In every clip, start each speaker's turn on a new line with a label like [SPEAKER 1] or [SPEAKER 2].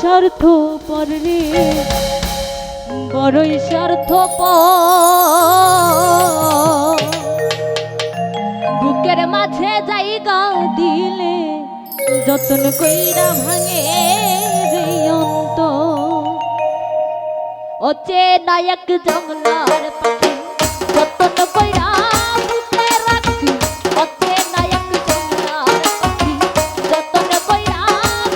[SPEAKER 1] স্বার্থপর রে, বড়ই স্বার্থপর। বুকের মাঝে জায়গা দিলে যতন কইরা ভাঙে রে অন্তর। অচেনা এক জঙ্গলার পাখি যতন কইরা বুকে রাখি, অচেনা এক জঙ্গলার পাখি যতন কইরা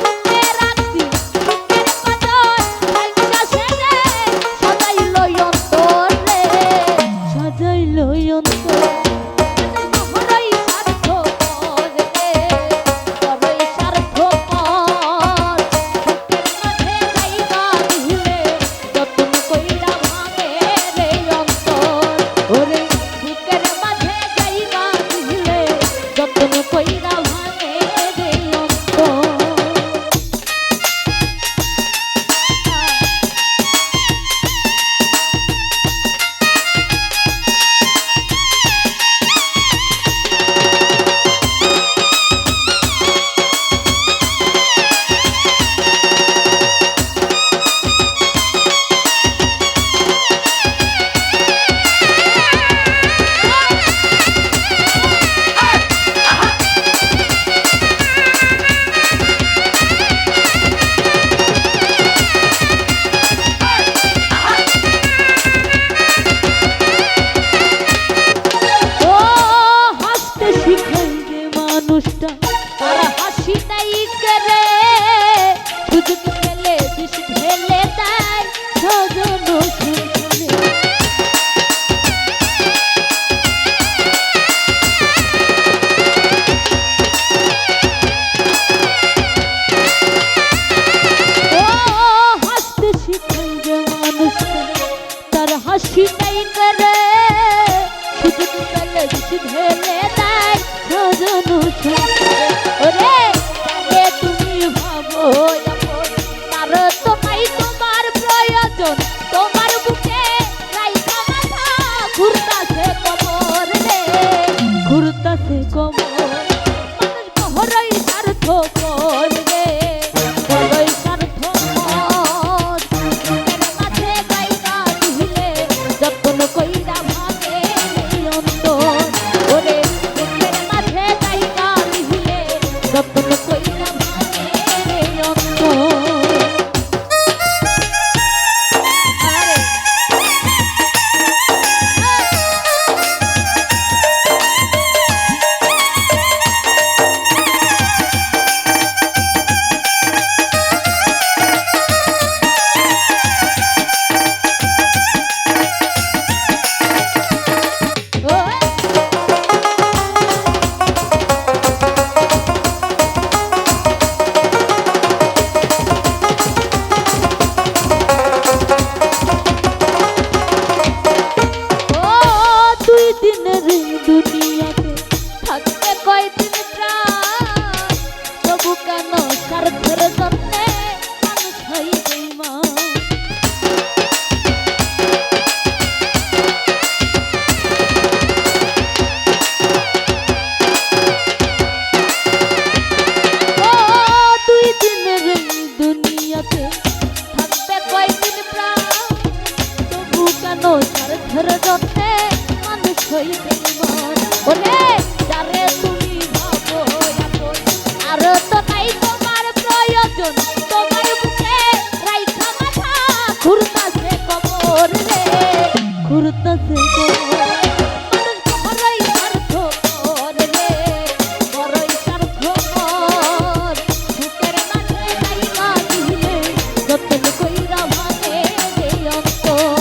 [SPEAKER 1] বুকে রাখি। বুকের পাজর ভাঙা সেজে সাজাইলো অন্তর রে, সাজাইলো অন্তর। হাসিটাই করে সুযোগ পেলে বেশি ঢেলে দেয় সজন। ওরে তাকে তুমি ভাবো তার তো নাই তোমার প্রয়োজন, তোমার বুকে রাইখা মাথা ঘুরতাছে কবর রে, ঘুরতাছে কবর। মানুষ বড়ই স্বার্থপর রে, বড়ই স্বার্থপর। যতন কইরা ভাঙে রে অন্তর, ওরে বুকের মাঝে জায়গা দিলে যতন কইরা ভাঙে রে অন্তর। দুনিয়াতে থাকতে কয়দিন প্রাণ, তবু কেন স্বার্থের জন্যে মানুষ হয় বেঈমান। ও দুই দিনের দুনিয়াতে থাকতে কয়দিন প্রাণ, তবু কেন স্বার্থের জন্যে মানুষ হয় বেঈমান। ওরে যারে তুমি ভাবো আপন, আর তো নাই তোমার প্রয়োজন, তোমার বুকে রাইখা মাথা ঘুরতাছে কবর রে, ঘুরতাছে কবর। মানুষ বড়ই স্বার্থপর রে, বড়ই স্বার্থপর। বুকের মাঝে জায়গা দিলে যতন কইরা ভাঙে রে অন্তর,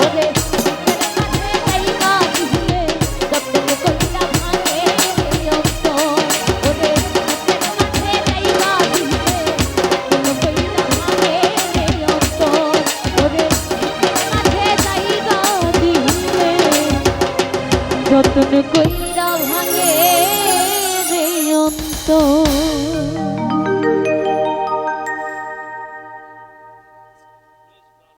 [SPEAKER 1] ওরে বুকের মাঝে জায়গা দিলে যতন কইরা ভাঙে রে অন্তর, ওরে বুকের মাঝে জায়গা দিলে যতন কইরা ভাঙে রে অন্তর, ওরে বুকের মাঝে জায়গা দিলে যতন কইরা ভাঙে রে অন্তর।